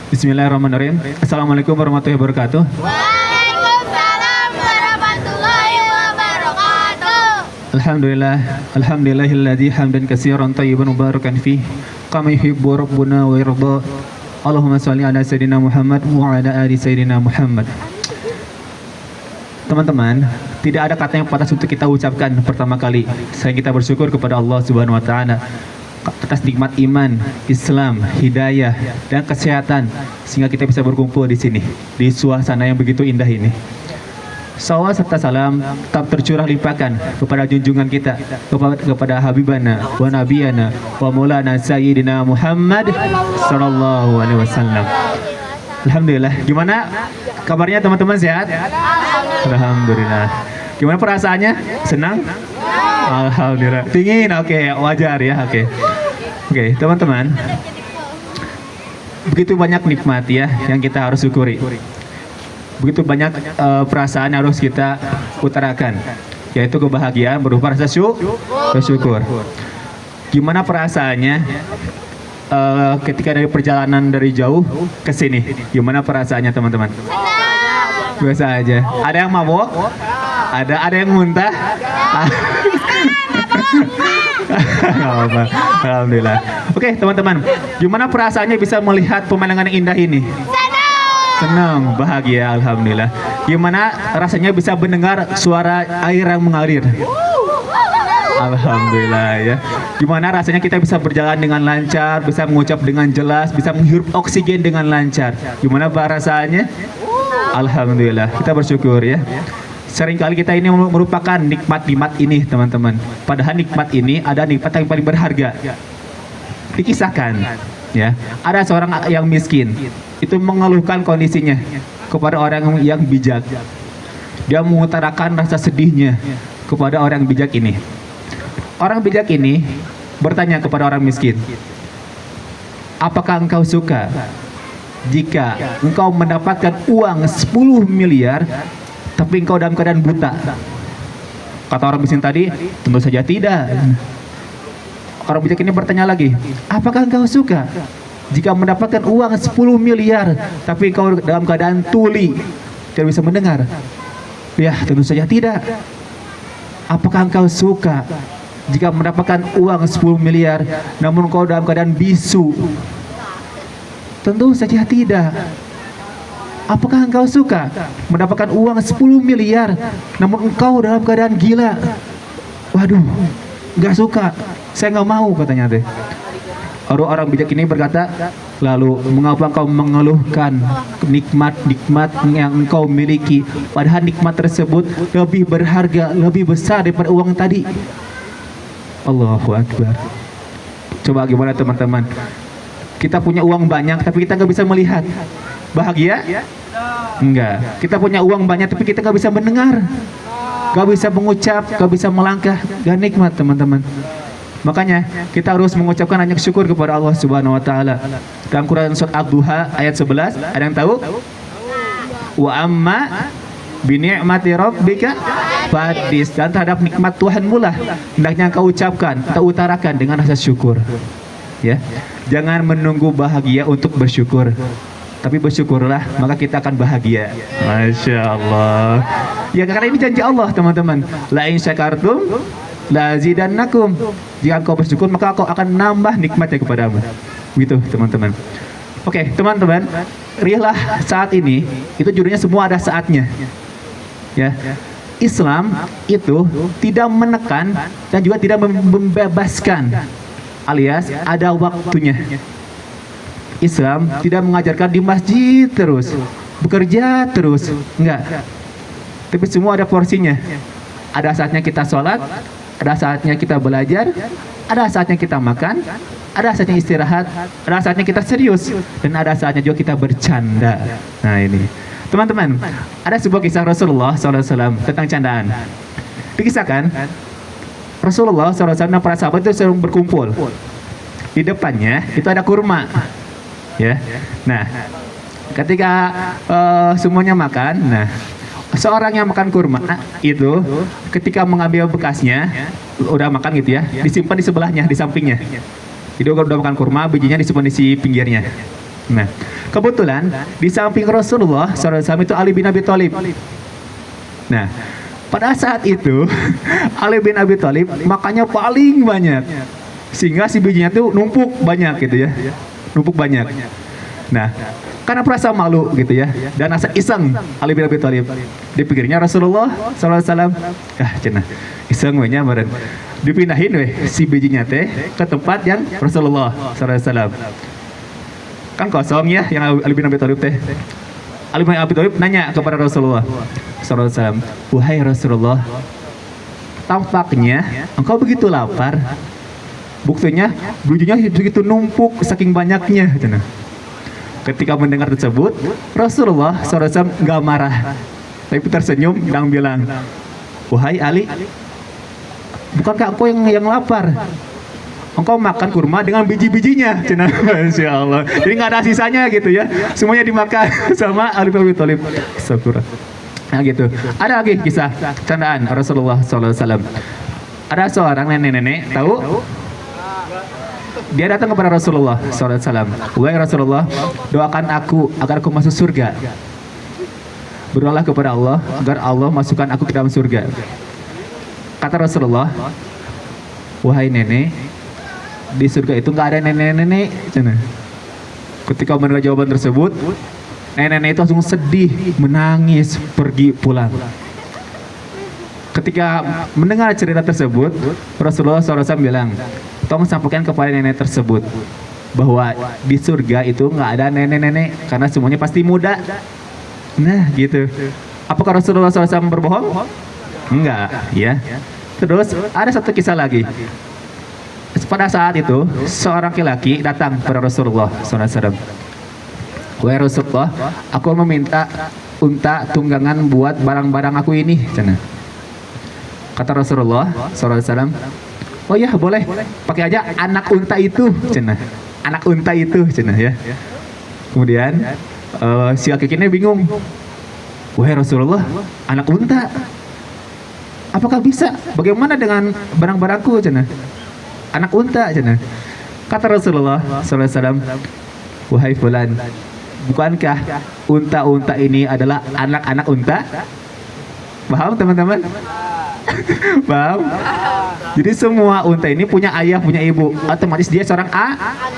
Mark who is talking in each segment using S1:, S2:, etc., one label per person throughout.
S1: Bismillahirrahmanirrahim. Assalamualaikum warahmatullahi wabarakatuh.
S2: Waalaikumsalam warahmatullahi wabarakatuh.
S1: Alhamdulillah, alhamdulillahilladzi hamdan katsiran thayyiban mubarakan fi kama yuhibbu rabbuna wa yarda. Allahumma shalli ala sayyidina Muhammad wa ala ali sayyidina Muhammad. Teman-teman, tidak ada kata yang pantas untuk kita ucapkan pertama kali selain kita bersyukur kepada Allah Subhanahu wa taala atas nikmat iman, Islam, hidayah, dan kesehatan sehingga kita bisa berkumpul di sini di suasana yang begitu indah ini. Salawat serta salam tetap tercurah limpahkan kepada junjungan kita, kepada Habibana wa Nabiyana wa Maulana Sayyidina Muhammad sallallahu alaihi wasallam. Alhamdulillah. Gimana kabarnya teman-teman, sehat? Alhamdulillah. Gimana perasaannya? Senang? Alhamdulillah. Dingin? Oke, wajar ya. Oke, teman-teman. Begitu banyak nikmat ya yang kita harus syukuri. Begitu banyak perasaan yang harus kita utarakan, yaitu kebahagiaan berupa rasa syukur. Gimana perasaannya ketika dari perjalanan dari jauh ke sini? Gimana perasaannya teman-teman? Biasa aja. Ada yang mabok? Ada yang muntah? Alhamdulillah. Oke teman-teman, gimana perasaannya bisa melihat pemandangan yang indah ini? Senang, bahagia, alhamdulillah. Gimana rasanya bisa mendengar suara air yang mengalir? Alhamdulillah ya. Gimana rasanya kita bisa berjalan dengan lancar, bisa mengucap dengan jelas, bisa menghirup oksigen dengan lancar? Gimana rasanya? Alhamdulillah, kita bersyukur ya. Seringkali kita ini merupakan nikmat-nikmat ini teman-teman. Padahal nikmat ini ada nikmat yang paling berharga. Dikisahkan ya, ada seorang yang miskin itu mengeluhkan kondisinya kepada orang yang bijak. Dia mengutarakan rasa sedihnya kepada orang bijak ini. Orang bijak ini bertanya kepada orang miskin, apakah engkau suka jika engkau mendapatkan uang 10 miliar tapi engkau dalam keadaan buta? Kata orang miskin tadi, tentu saja tidak. Orang bijak ini bertanya lagi, apakah engkau suka jika mendapatkan uang 10 miliar tapi engkau dalam keadaan tuli, tidak bisa mendengar? Ya, tentu saja tidak. Apakah engkau suka jika mendapatkan uang 10 miliar namun engkau dalam keadaan bisu? Tentu saja tidak. Apakah engkau suka mendapatkan uang 10 miliar namun engkau dalam keadaan gila? Waduh, nggak suka. Saya nggak mau, katanya teh. Orang bijak ini berkata, lalu mengapa engkau mengeluhkan nikmat-nikmat yang engkau miliki, padahal nikmat tersebut lebih berharga, lebih besar daripada uang tadi? Allahu Akbar. Coba gimana teman-teman? Kita punya uang banyak tapi kita nggak bisa melihat. Bahagia? Enggak. Kita punya uang banyak tapi kita nggak bisa mendengar, nggak bisa mengucap, nggak bisa melangkah, gak nikmat teman-teman. Makanya kita harus mengucapkan banyak syukur kepada Allah Subhanahu wa taala. Dalam Quran surat Ad-Duha ayat 11, ada yang tahu? Wa amma bi ni'mati rabbika fadis. Dan terhadap nikmat Tuhanmu lah hendaknya engkau ucapkan atau utarakan dengan rasa syukur. Ya. Jangan menunggu bahagia untuk bersyukur, tapi bersyukurlah maka kita akan bahagia. Masya Allah. Ya, karena ini janji Allah teman-teman. La in syakartum la zidannakum. Jika engkau bersyukur maka engkau akan nambah nikmatnya kepadamu. Gitu teman-teman. Oke teman-teman, rilah saat ini itu judulnya semua ada saatnya. Ya. Islam itu tidak menekan dan juga tidak membebaskan, alias ada waktunya. Islam tidak mengajarkan di masjid terus, bekerja terus, enggak. Tapi semua ada porsinya. Ada saatnya kita sholat, ada saatnya kita belajar, ada saatnya kita makan, ada saatnya istirahat, ada saatnya kita serius, dan ada saatnya juga kita bercanda. Nah ini, teman-teman, ada sebuah kisah Rasulullah SAW tentang candaan. Dikisahkan, Rasulullah SAW dan para sahabat itu sering berkumpul. Di depannya itu ada kurma. Ya, nah, ketika semuanya makan, nah, seorang yang makan kurma itu ketika mengambil bekasnya, udah makan gitu ya, disimpan di sebelahnya, di sampingnya. Jadi udah makan kurma, bijinya disimpan di pinggirnya. Nah, Kebetulan di samping Rasulullah SAW itu Ali bin Abi Thalib. Nah, pada saat itu Ali bin Abi Thalib makannya paling banyak, sehingga si bijinya tuh numpuk banyak gitu ya, numpuk banyak. Nah, karena perasa malu gitu ya, dan rasa iseng Ali bin Abi Thalib, dipikirnya Rasulullah SAW, cenah iseng wehnya meren, dipindahin weh si bijinya teh ke tempat yang Rasulullah SAW. Kan kosong ya yang Ali bin Abi Thalib teh. Ali bin Abi Thalib nanya kepada Rasulullah SAW, wahai Rasulullah, tampaknya engkau begitu lapar. Buktinya bijinya begitu numpuk saking banyaknya. Ketika mendengar tersebut, Rasulullah SAW nggak marah, tapi tersenyum dan bilang, wahai Ali, bukankah engkau yang lapar? Engkau makan kurma dengan biji-bijinya, Masya Allah. Jadi nggak ada sisanya gitu ya, semuanya dimakan sama Ali bin Abi Thalib. Nah gitu. Ada lagi kisah candaan Rasulullah SAW. Ada seorang nenek-nenek, tahu? Dia datang kepada Rasulullah SAW. Wahai Rasulullah, doakan aku agar aku masuk surga. Berdoalah kepada Allah agar Allah masukkan aku ke dalam surga. Kata Rasulullah, wahai nenek, di surga itu nggak ada nenek-nenek. Ketika mendengar jawaban tersebut, nenek-nenek itu langsung sedih, menangis, pergi pulang. Ketika mendengar cerita tersebut, Rasulullah SAW bilang, tolong sampaikan kepada nenek tersebut bahwa di surga itu nggak ada nenek-nenek karena semuanya pasti muda. Nah gitu. Apakah Rasulullah SAW berbohong? Enggak, ya. Terus ada satu kisah lagi. Pada saat itu seorang laki-laki datang kepada Rasulullah SAW. Wahai Rasulullah, aku meminta unta tunggangan buat barang-barang aku ini. Kata Rasulullah SAW, oh ya boleh, pakai aja anak unta itu, anak unta itu, ya. Kemudian si laki ini bingung, wahai Rasulullah, anak unta, apakah bisa? Bagaimana dengan barang-barangku, anak unta, Kata Rasulullah SAW, wahai fulan, bukankah unta-unta ini adalah anak-anak unta? Paham teman-teman? Paham? Jadi semua unta ini punya ayah, punya ibu, otomatis dia seorang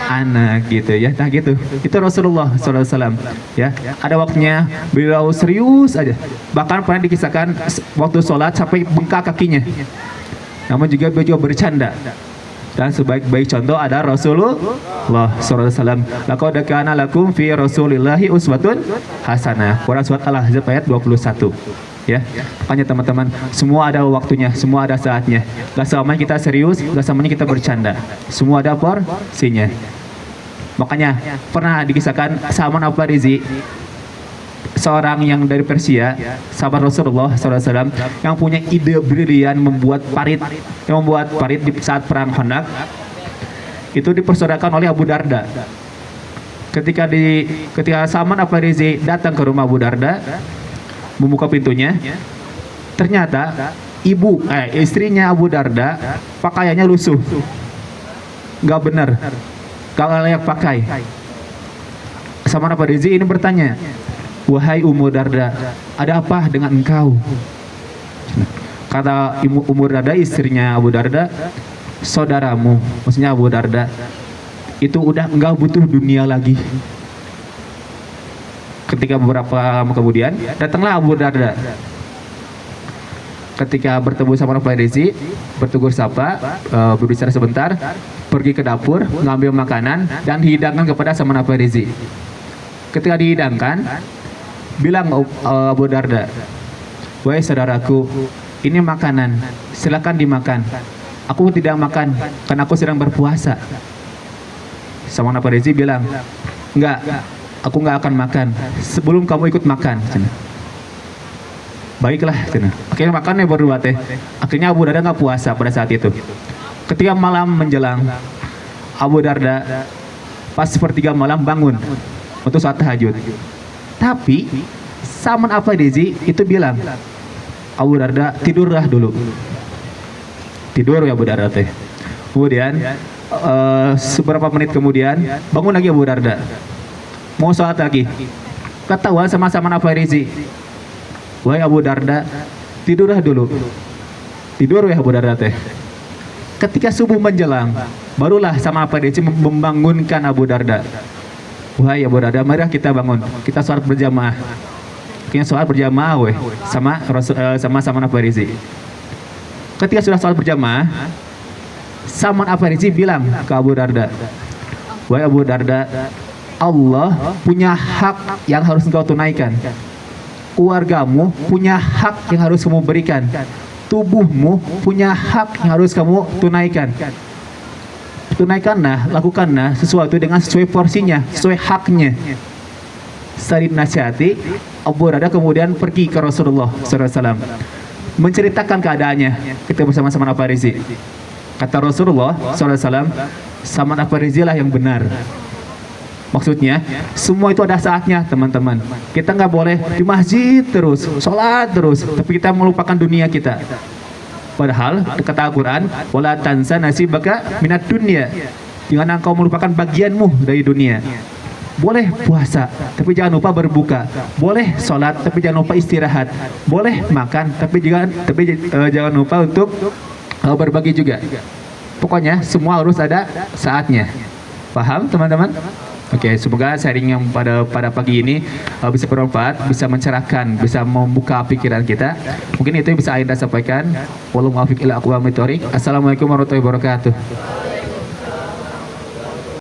S1: anak gitu ya. Nah gitu. Itu Rasulullah SAW. Ya. Ada waktunya beliau serius aja. Bahkan pernah dikisahkan waktu sholat sampai bengkak kakinya. Namun juga beliau juga bercanda. Dan sebaik-baik contoh ada Rasulullah SAW. Laqad kana lakum fi Rasulillahi uswatun hasanah. Quran surat Al-Ahzab ayat 21. Ya, makanya teman-teman, semua ada waktunya, semua ada saatnya. Gak selamanya kita serius, gak selamanya kita bercanda. Semua ada porsinya. Makanya pernah dikisahkan Salman Al-Farisi, seorang yang dari Persia, sahabat Rasulullah SAW, yang punya ide brilian membuat parit, di saat perang Khandaq. Itu dipersaudarakan oleh Abu Darda. Ketika Salman Al-Farisi datang ke rumah Abu Darda, membuka pintunya, ternyata istrinya Abu Darda pakaiannya lusuh, nggak benar, nggak layak pakai. Salman Al-Farisi ini bertanya, wahai Ummu Darda, ada apa dengan engkau? Kata Ummu Darda, istrinya Abu Darda, saudaramu, maksudnya Abu Darda, itu udah nggak butuh dunia lagi. Ketika beberapa lama kemudian, datanglah Abu Darda. Ketika bertemu sama Al-Farisi, bertegur sapa, berbicara sebentar, pergi ke dapur, ngambil makanan, dan dihidangkan kepada Salman Al-Farisi. Ketika dihidangkan, bilang Abu Darda, wahai saudaraku, ini makanan, silakan dimakan. Aku tidak makan, karena aku sedang berpuasa. Salman Al-Farisi bilang, enggak, aku nggak akan makan sebelum kamu ikut makan. Baiklah, akhirnya makannya berdua teh. Akhirnya Abu Darda nggak puasa pada saat itu. Ketika malam menjelang, Abu Darda pas sepertiga malam bangun untuk sholat tahajud. Tapi Salman Al-Farisi itu bilang, Abu Darda tidurlah dulu. Tidur ya Abu Darda teh. Kemudian beberapa menit kemudian bangun lagi Abu Darda. mau sholat lagi. Ketahuan sama-sama Farizi. Wahai Abu Darda, tidurlah dulu. Tidur ya Abu Darda teh. Ketika subuh menjelang, barulah sama Farizi membangunkan Abu Darda. Wahai Abu Darda, mari kita bangun. Kita sholat berjamaah. Kita sholat berjamaah weh sama sama Farizi. Ketika sudah sholat berjamaah, Salman Al-Farisi bilang ke Abu Darda, wahai Abu Darda, Allah punya hak yang harus engkau tunaikan. Keluargamu punya hak yang harus kamu berikan. Tubuhmu punya hak yang harus kamu tunaikan. Tunaikanlah, lakukanlah sesuatu dengan sesuai porsinya, sesuai haknya. Setelah dinasihati, Abu Darda kemudian pergi ke Rasulullah SAW, menceritakan keadaannya. Kita bersama-sama Al-Farisi. Kata Rasulullah SAW, Salman Al-Farisi lah yang benar. Maksudnya, semua itu ada saatnya, teman-teman. Kita nggak boleh di masjid terus, sholat terus, tapi kita melupakan dunia kita. Padahal, kata Al-Quran, wala tansa nasibaka minat dunia. Jangan engkau melupakan bagianmu dari dunia. Boleh puasa, tapi jangan lupa berbuka. Boleh sholat, tapi jangan lupa istirahat. Boleh makan, tapi jangan lupa untuk berbagi juga. Pokoknya semua harus ada saatnya. Paham teman-teman? Oke, semoga sharing yang pada pagi ini bisa bermanfaat, bisa mencerahkan, bisa membuka pikiran kita. Mungkin itu yang bisa Ainda sampaikan. Wallahu muwaffiq ila aqwamit thoriq. Assalamualaikum warahmatullahi wabarakatuh.